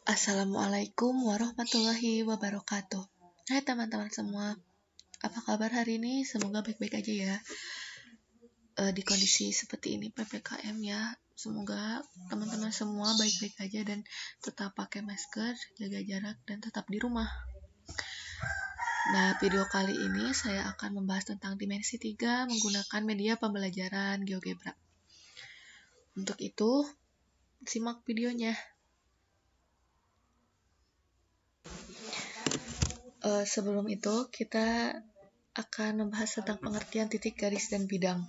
Assalamualaikum warahmatullahi wabarakatuh. Hai teman-teman semua, apa kabar hari ini? Semoga baik-baik aja ya. Di kondisi seperti ini PPKM ya, semoga teman-teman semua baik-baik aja dan tetap pakai masker, jaga jarak, dan tetap di rumah. Nah, video kali ini saya akan membahas tentang dimensi 3 menggunakan media pembelajaran GeoGebra. Untuk itu, simak videonya. Sebelum itu, kita akan membahas tentang pengertian titik, garis, dan bidang.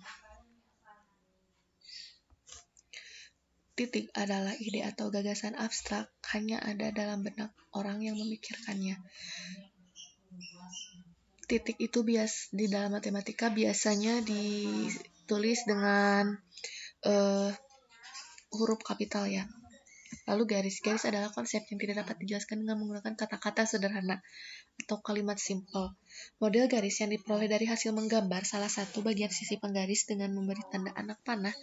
Titik adalah ide atau gagasan abstrak, hanya ada dalam benak orang yang memikirkannya. Titik itu di dalam matematika biasanya ditulis dengan huruf kapital ya. Lalu garis adalah konsep yang tidak dapat dijelaskan dengan menggunakan kata-kata sederhana atau kalimat simpel. Model garis yang diperoleh dari hasil menggambar salah satu bagian sisi penggaris dengan memberi tanda anak panah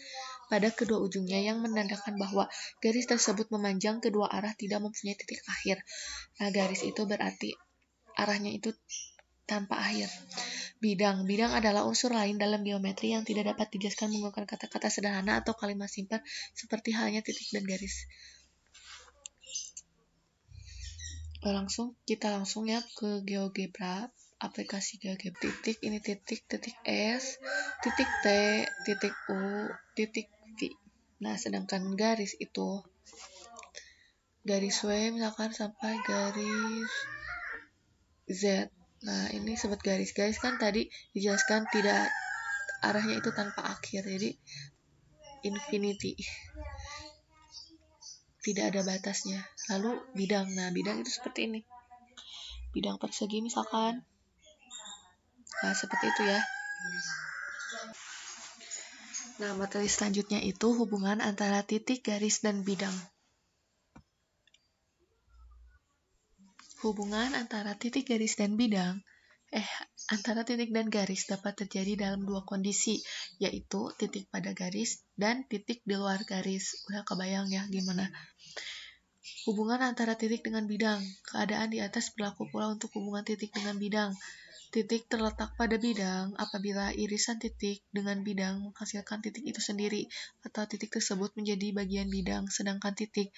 pada kedua ujungnya yang menandakan bahwa garis tersebut memanjang kedua arah tidak mempunyai titik akhir. Nah, garis itu berarti arahnya itu tanpa akhir. Bidang adalah unsur lain dalam geometri yang tidak dapat dijelaskan menggunakan kata-kata sederhana atau kalimat simpel seperti halnya titik dan garis. Kita langsung ya ke GeoGebra, aplikasi GeoGebra. Titik ini titik S, titik T, titik U, titik V. Nah, sedangkan garis itu garis W misalkan sampai garis Z. Nah, ini sebut garis kan tadi dijelaskan tidak arahnya itu tanpa akhir, jadi infinity, tidak ada batasnya. Lalu bidang, nah bidang itu seperti ini, bidang persegi misalkan. Nah, seperti itu ya. Nah, materi selanjutnya itu hubungan antara titik, garis, dan bidang. Hubungan antara titik, garis, dan bidang antara titik dan garis dapat terjadi dalam dua kondisi, yaitu titik pada garis dan titik di luar garis. Udah kebayang ya gimana? Hubungan antara titik dengan bidang. Keadaan di atas berlaku pula untuk hubungan titik dengan bidang. Titik terletak pada bidang apabila irisan titik dengan bidang menghasilkan titik itu sendiri, atau titik tersebut menjadi bagian bidang, sedangkan titik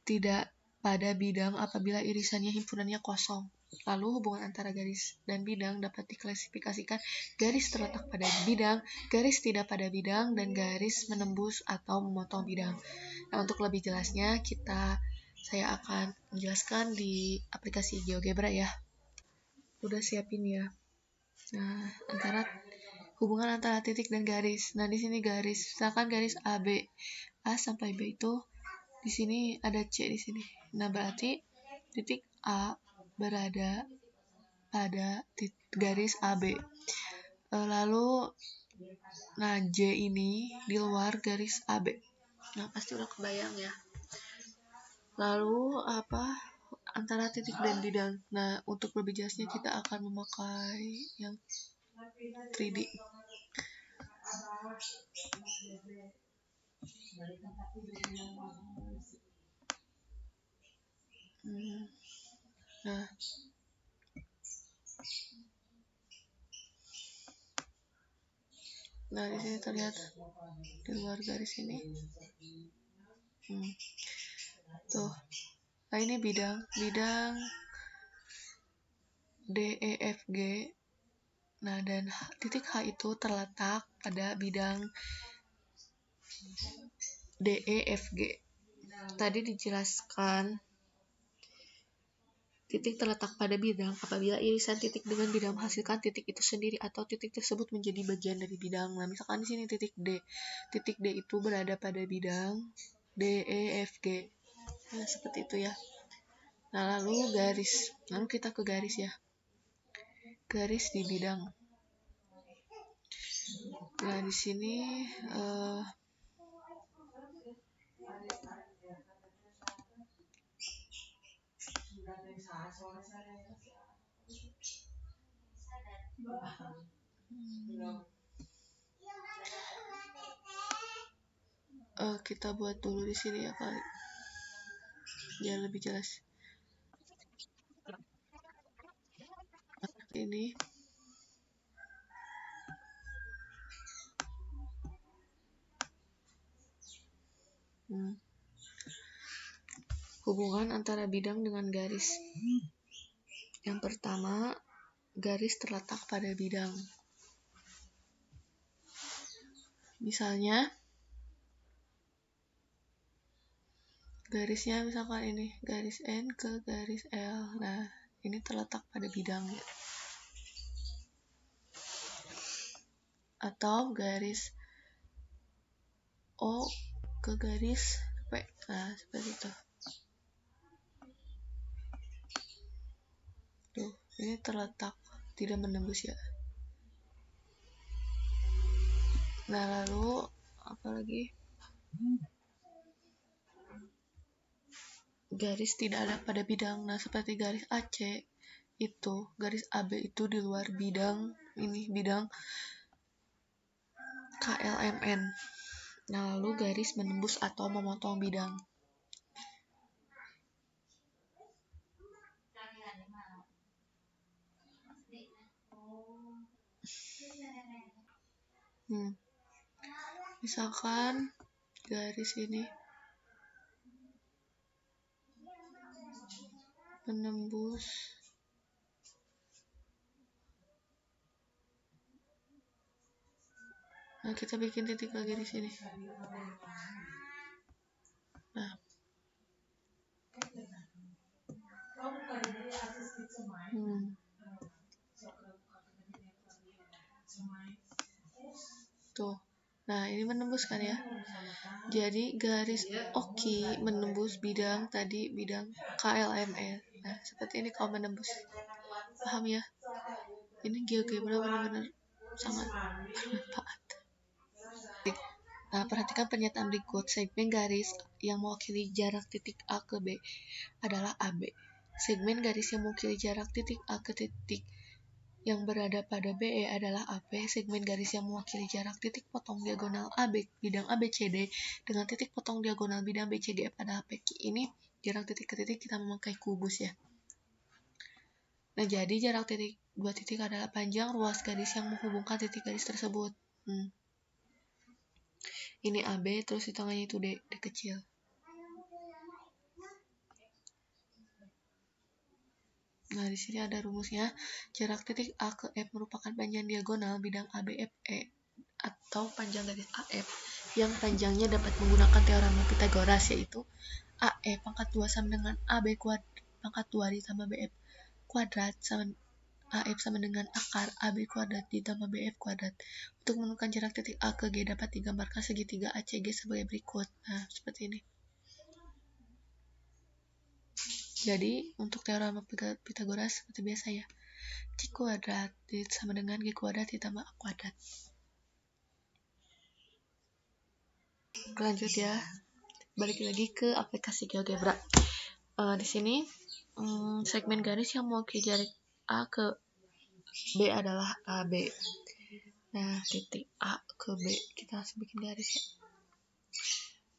tidak pada bidang apabila irisannya himpunannya kosong. Lalu hubungan antara garis dan bidang dapat diklasifikasikan garis terletak pada bidang, garis tidak pada bidang, dan garis menembus atau memotong bidang. Nah, untuk lebih jelasnya saya akan menjelaskan di aplikasi GeoGebra ya. Udah siapin ya. Nah, hubungan antara titik dan garis. Nah, di sini garis, misalkan garis AB, A sampai B itu di sini ada C di sini. Nah, berarti titik A berada pada garis AB. Lalu J ini di luar garis AB. Nah, pasti udah kebayang ya. Lalu antara titik dan bidang. Nah, untuk lebih jelasnya kita akan memakai yang 3D. Nah, di sini terlihat di luar garis ini. Tuh. Nah, ini bidang DEFG. Nah, dan titik H itu terletak pada bidang DEFG. Tadi dijelaskan titik terletak pada bidang apabila irisan titik dengan bidang menghasilkan titik itu sendiri atau titik tersebut menjadi bagian dari bidang. Nah, misalkan di sini titik D. Titik D itu berada pada bidang DEFG. Nah, seperti itu ya. Nah, lalu garis. Lalu kita ke garis ya. Garis di bidang. Nah, di sini kita buat dulu di sini ya kali. biar lebih jelas. Ini hubungan antara bidang dengan garis. Yang pertama, garis terletak pada bidang. Misalnya, garisnya misalkan ini, garis N ke garis L. Nah, ini terletak pada bidang ya. Atau garis O ke garis P. Nah, seperti itu. Tuh, ini terletak, tidak menembus ya. Nah, lalu apa lagi? Garis tidak ada pada bidang. Nah, seperti garis AC itu, garis AB itu di luar bidang ini, bidang KLMN. Nah, lalu garis menembus atau memotong bidang. Misalkan garis ini menembus nah, kita bikin titik lagi di sini. Nah, tuh. Nah, ini menembus kan ya. Jadi garis oki menembus bidang tadi, bidang KLML. Nah, seperti ini kalau menembus. Paham ya? Ini GeoGebra benar-benar sangat bermanfaat. Nah, perhatikan pernyataan berikut. Segmen garis yang mewakili jarak titik A ke B adalah AB. Segmen garis yang mewakili jarak titik A ke titik yang berada pada BE adalah AP. Segmen garis yang mewakili jarak titik potong diagonal AB bidang ABCD dengan titik potong diagonal bidang BCDF adalah PQ. Ini jarak titik ke titik kita memakai kubus ya. Nah, jadi jarak titik dua titik adalah panjang ruas garis yang menghubungkan titik garis tersebut. Ini AB, terus di tengahnya itu D kecil. Nah, di sini ada rumusnya. Jarak titik A ke F merupakan panjang diagonal bidang ABFE atau panjang garis AF yang panjangnya dapat menggunakan teorema Pythagoras, yaitu AE pangkat 2 sama dengan AB pangkat 2 ditambah BF kuadrat sama AF sama dengan akar AB kuadrat ditambah BF kuadrat. Untuk menemukan jarak titik A ke G dapat digambarkan segitiga ACG sebagai berikut. Nah, seperti ini. Jadi, untuk teorema Pythagoras seperti biasa ya. C kuadrat sama dengan G kuadrat ditambah A kuadrat. Lanjut ya. Balik lagi ke aplikasi GeoGebra. Di sini segmen garis yang mewakili jarak A ke B adalah AB. Nah, titik A ke B kita langsung bikin garis ya.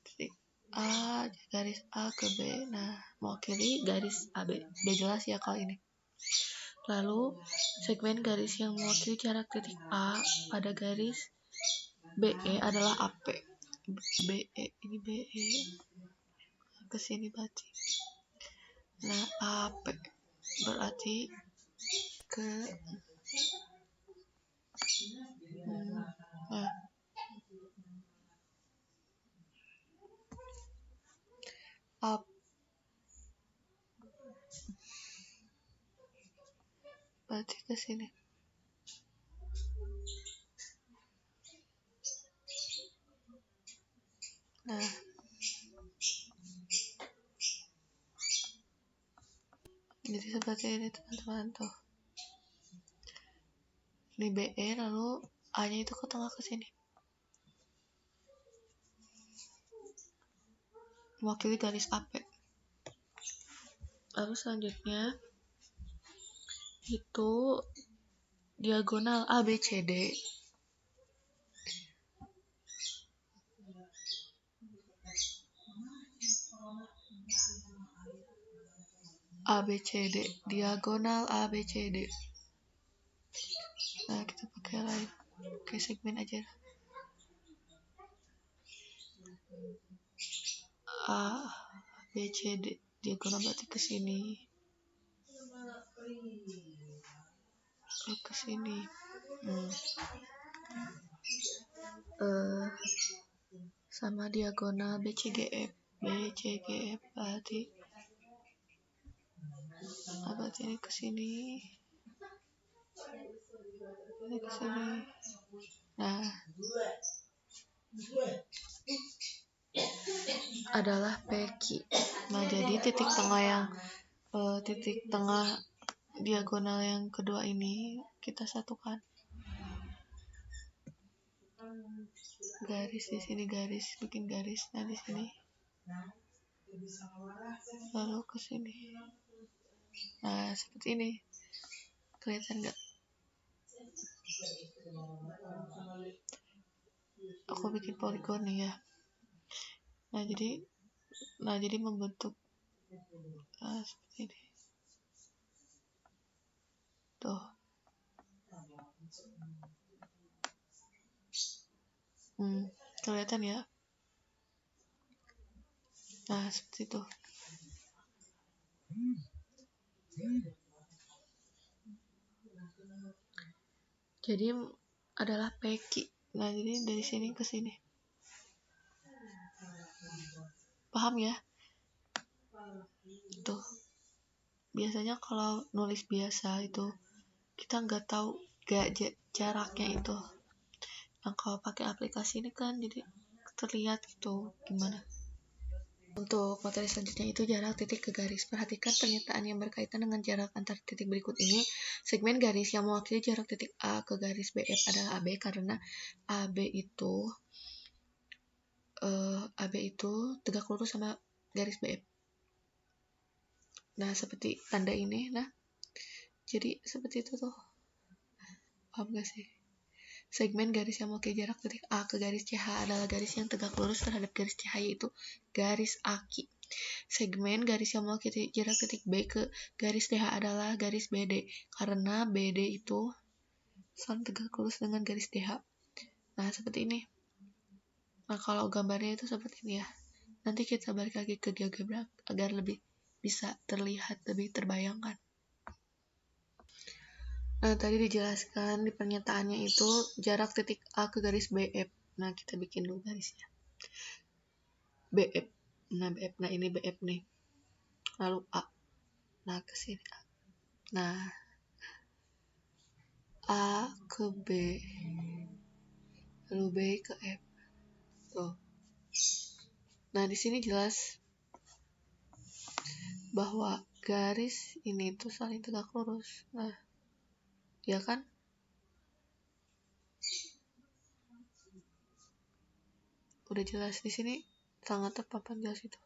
Titik A, garis A ke B. Nah, mewakili garis AB. Udah jelas ya kalau ini. Lalu, segmen garis yang mewakili jarak titik A pada garis BE adalah AP. BE, ini BE. Ke sini berarti. Nah, AP berarti ke AP berarti ke sini. Nah, jadi seperti ini teman-teman tuh. Ini BE lalu A-nya itu ke tengah ke sini. Mewakili garis AP. Lalu selanjutnya itu diagonal ABCD. ABCD, diagonal ABCD. Nah, kita pakai lain, pakai segmen aja. ABCD, diagonal berarti ke sini. Ke sini. Sama diagonal BCGF. BCGF berarti ini ke sini. Ini ke sini. Nah, adalah PQ. Nah, jadi titik tengah diagonal yang kedua ini kita satukan. Garis di sini, garis, bikin garis. Nah, di sini. Lalu ke sini. Nah, seperti ini. Kelihatan nggak? Aku bikin poligon nih ya. Nah, jadi membentuk seperti ini. Tuh. Kelihatan ya? Nah, seperti itu. Jadi adalah PQ. Nah, jadi dari sini ke sini. Paham ya? Tuh. Biasanya kalau nulis biasa itu kita nggak tahu jaraknya itu. Nah, kalau pakai aplikasi ini kan jadi terlihat gitu gimana. Untuk materi selanjutnya itu jarak titik ke garis. Perhatikan pernyataan yang berkaitan dengan jarak antar titik berikut ini. Segmen garis yang mewakili jarak titik A ke garis BF adalah AB karena AB itu tegak lurus sama garis BF. Nah, seperti tanda ini. Nah, jadi seperti itu tuh. Paham gak sih? Segmen garis yang mewakili jarak titik A ke garis CH adalah garis yang tegak lurus terhadap garis CH, yaitu garis AQ. Segmen garis yang mewakili jarak titik B ke garis DH adalah garis BD, karena BD itu saling tegak lurus dengan garis DH. Nah, seperti ini. Nah, kalau gambarnya itu seperti ini ya. Nanti kita balik lagi ke GeoGebra agar lebih bisa terlihat, lebih terbayangkan. Nah, tadi dijelaskan di pernyataannya itu jarak titik A ke garis BF. Nah, kita bikin dulu garisnya. BF. Nah, BF. Nah, ini BF nih. Lalu A. Nah, ke sini A. Nah, A ke B. Lalu B ke F. Tuh. Nah, di sini jelas bahwa garis ini tuh saling tegak lurus. Nah, ya kan? Udah jelas di sini, sangat terpampang jelas itu.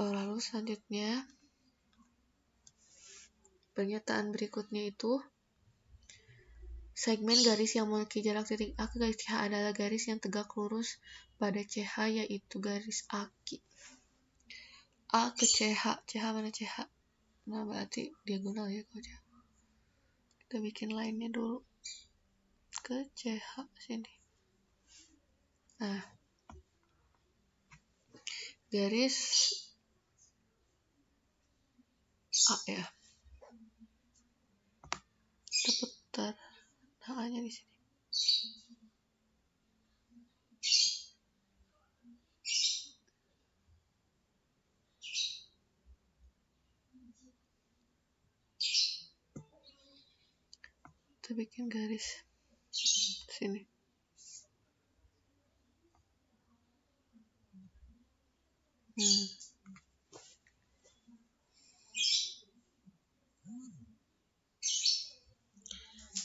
Lalu selanjutnya pernyataan berikutnya itu segmen garis yang memiliki jarak titik A ke garis CH adalah garis yang tegak lurus pada CH, yaitu garis AQ. A ke CH. CH mana CH? Nah, berarti diagonal ya kalau CH. Kita bikin lainnya dulu. Ke CH sini. Nah, garis A ya. Kita putar A-nya di sini. Kita bikin garis sini.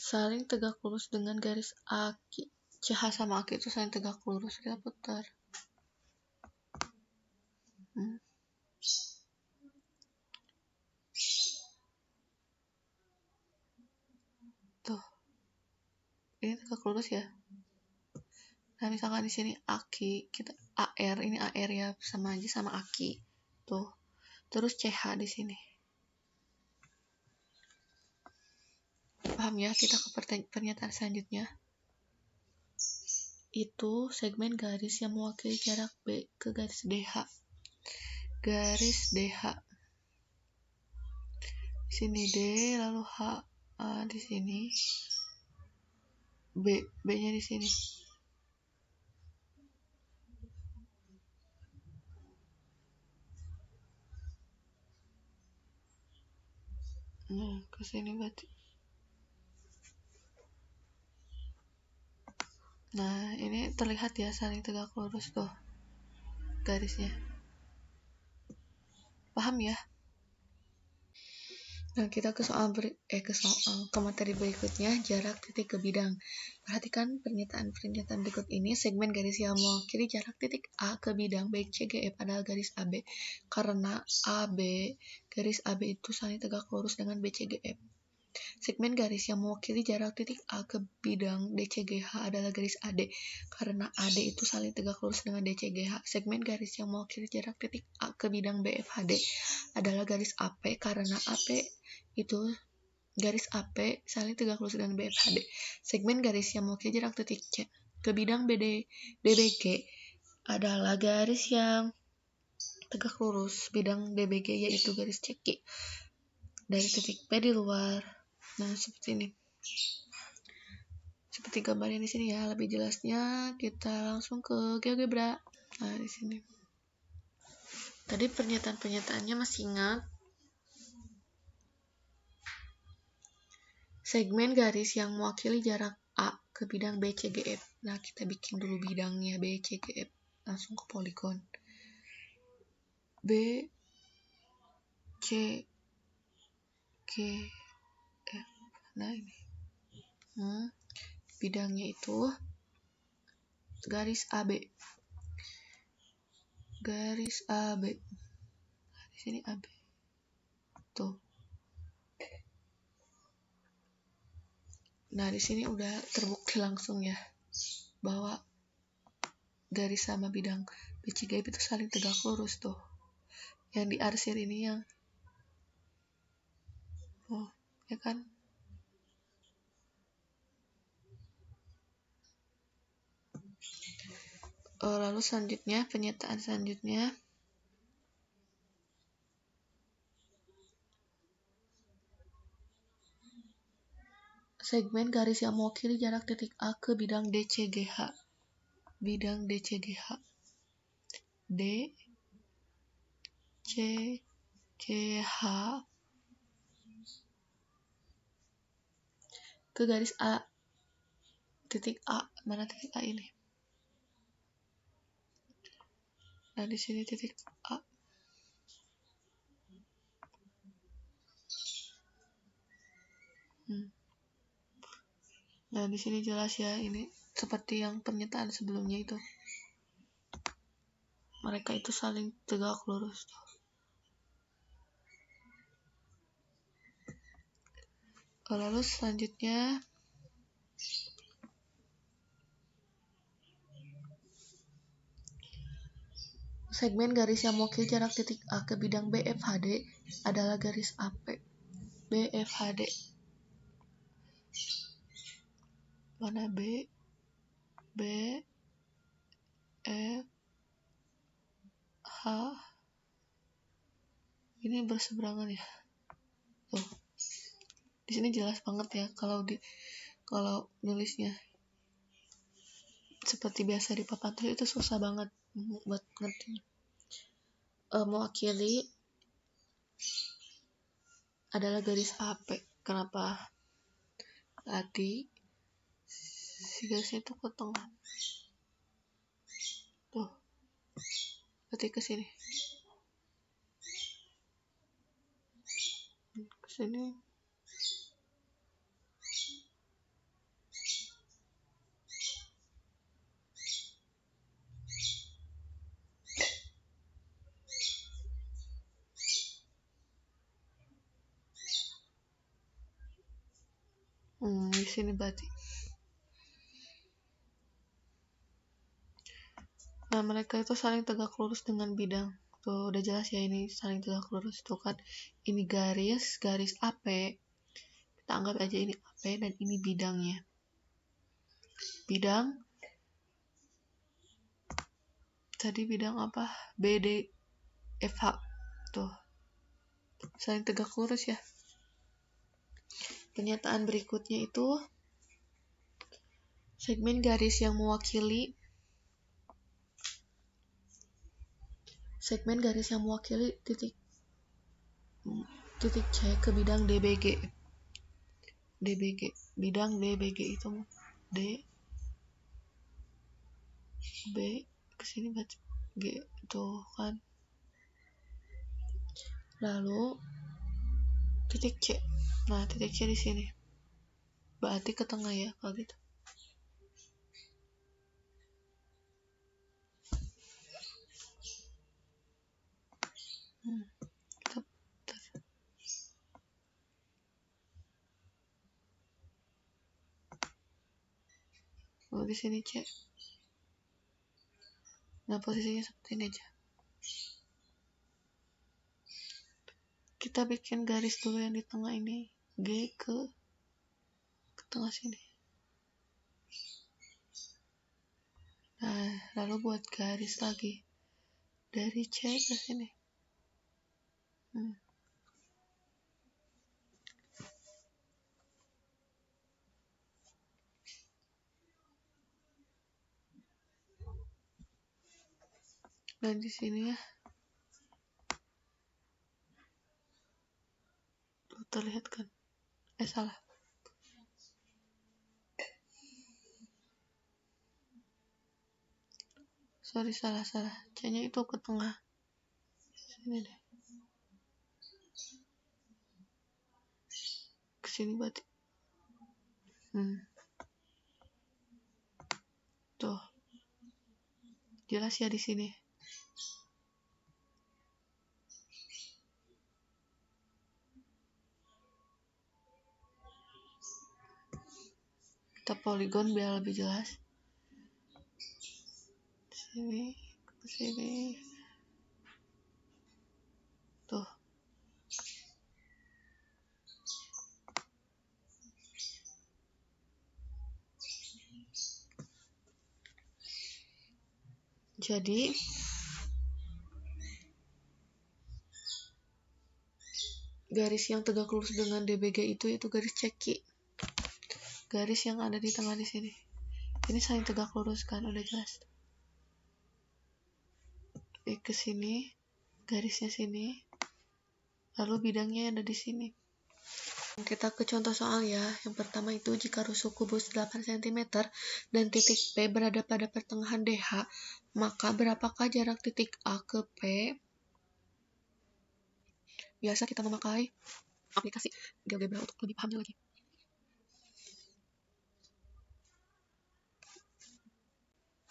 Saling tegak lurus dengan garis AQ. CH sama AQ itu saling tegak lurus. Kita putar. Tuh. Ini tegak lurus ya. Nah, misalkan di sini AQ, kita AR, ini AR ya, sama aja sama Aki. Tuh. Terus CH di sini. Paham ya? Kita ke pernyataan selanjutnya. Itu segmen garis yang mewakili jarak B ke garis DH. Garis DH. Di sini D, lalu H. A di sini. B-nya di sini. Nah, ke sini berarti. Nah, ini terlihat ya saling tegak lurus tuh garisnya. Paham ya? Nah, kita ke materi berikutnya, jarak titik ke bidang. Perhatikan pernyataan berikut ini, segmen garis yang mewakili jarak titik A ke bidang baik CGF adalah garis AB. Karena garis AB itu saling tegak lurus dengan BCGF. Segmen garis yang mewakili jarak titik A ke bidang DCGH adalah garis AD. Karena AD itu saling tegak lurus dengan DCGH. Segmen garis yang mewakili jarak titik A ke bidang BFHD adalah garis AP. Karena AP itu garis AP saling tegak lurus dengan BFHD. Segmen garis yang mewakili jarak titik C ke bidang DBG adalah garis yang tegak lurus bidang DBG, yaitu garis CQ dari titik P di luar. Nah, seperti ini. Seperti gambar yang di sini ya. Lebih jelasnya kita langsung ke GeoGebra. Nah, di sini. Tadi pernyataan-pernyataannya masih ingat? Segmen garis yang mewakili jarak A ke bidang BCGF. Nah, kita bikin dulu bidangnya BCGF. Langsung ke poligon. B C G F. Nah, ini. Bidangnya itu garis AB. Garis AB. Nah, di sini AB. Tuh. Nah, di sini udah terbukti langsung ya bahwa garis sama bidang BCGF itu saling tegak lurus tuh. Yang diarsir ini yang ya kan? Lalu selanjutnya, pernyataan selanjutnya, segmen garis yang mewakili jarak titik A ke bidang DCGH. Bidang DCGH. D C G H ke garis A. Titik A. Mana titik A ini? Nah, di sini titik A. Nah, di sini jelas ya, ini seperti yang pernyataan sebelumnya itu. Mereka itu saling tegak lurus tuh. Lalu selanjutnya, segmen garis yang mewakili jarak titik A ke bidang BFHD adalah garis AP. BFHD. Mana B? B F H. Ini berseberangan ya. Tuh. Di sini jelas banget ya kalau nulisnya. Seperti biasa di papan tulis itu susah banget buat ngerti. Mewakili adalah garis AP. Kenapa? Tadi si garisnya itu ke tengah. Tuh. Berarti ke sini. Ke sini. Di sini berarti. Nah, mereka itu saling tegak lurus dengan bidang. Tuh, udah jelas ya ini saling tegak lurus. Tuh kan, ini garis AP. Kita anggap aja ini AP dan ini bidangnya. Bidang, tadi bidang apa? BDFH. Tuh, saling tegak lurus ya. Pernyataan berikutnya itu segmen garis yang mewakili titik C ke bidang DBG. Bidang DBG itu D B kesini baca G tuh kan. Lalu titik C. Nah, titik C di sini. Berarti ke tengah ya kalau gitu. Di sini C. Nah, posisinya seperti ini aja. Kita bikin garis dulu yang di tengah ini, G ke tengah sini. Nah, lalu buat garis lagi dari C ke sini. Dan di sini ya, terlihat kan? Salah. Sorry, salah. C-nya itu ke tengah. Sini deh. Kesini berarti. Tuh. Jelas ya di sini. Kita poligon biar lebih jelas. Sini, ke sini. Tuh. Jadi garis yang tegak lurus dengan DBG itu garis ceki. Garis yang ada di tengah di sini. Ini saling tegak lurus kan, udah jelas. Ke sini, garisnya sini. Lalu bidangnya ada di sini. Kita ke contoh soal ya. Yang pertama itu jika rusuk kubus 8 cm dan titik P berada pada pertengahan DH, maka berapakah jarak titik A ke P? Biasa kita memakai aplikasi GeoGebra untuk lebih pahamnya lagi.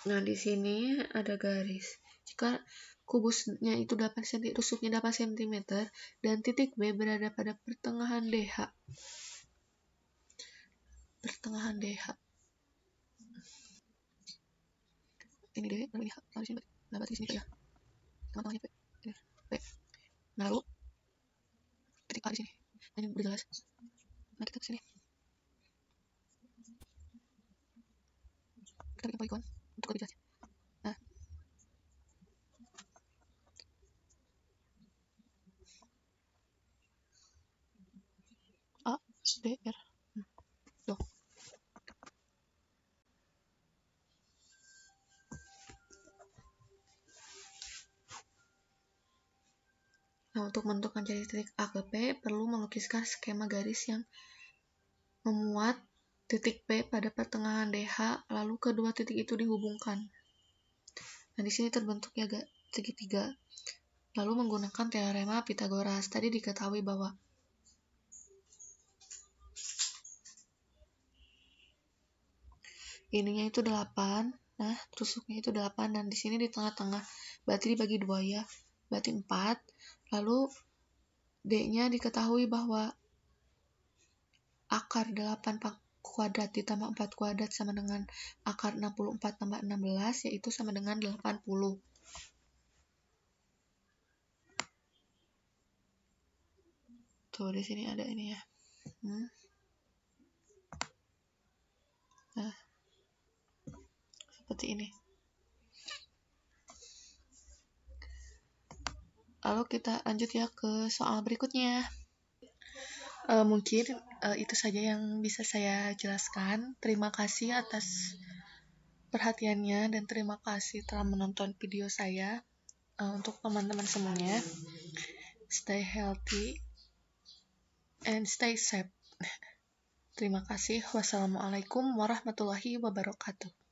Nah, di sini ada garis. Jika kubusnya itu 8 cm, rusuknya 8 cm dan titik B berada pada pertengahan DH. Ini D, lalu ini H, lalu di sini berarti di sini ya. Tengah-tengahnya P. Ini P. Nah, lalu titik A di sini. Nah, ini udah jelas. Nah, kita ke sini. Kita bikin polygon untuk lebih jelas. Nah, A, B, R. Loh. Nah, untuk menentukan dari titik A ke P, perlu melukiskan skema garis yang memuat titik P pada pertengahan DH, lalu kedua titik itu dihubungkan. Nah, di sini terbentuknya segitiga. Lalu menggunakan teorema Pythagoras. Tadi diketahui bahwa ininya itu 8, nah tusuknya itu 8, dan di sini di tengah-tengah, berarti dibagi 2 ya, berarti 4. Lalu D-nya diketahui bahwa akar 8 kuadrat ditambah 4 kuadrat sama dengan akar 64 tambah 16, yaitu sama dengan 80. Tuh, di sini ada ini ya. Nah, seperti ini. Lalu kita lanjut ya ke soal berikutnya. Mungkin itu saja yang bisa saya jelaskan. Terima kasih atas perhatiannya dan terima kasih telah menonton video saya. Untuk teman-teman semuanya, stay healthy and stay safe. Terima kasih. Wassalamualaikum warahmatullahi wabarakatuh.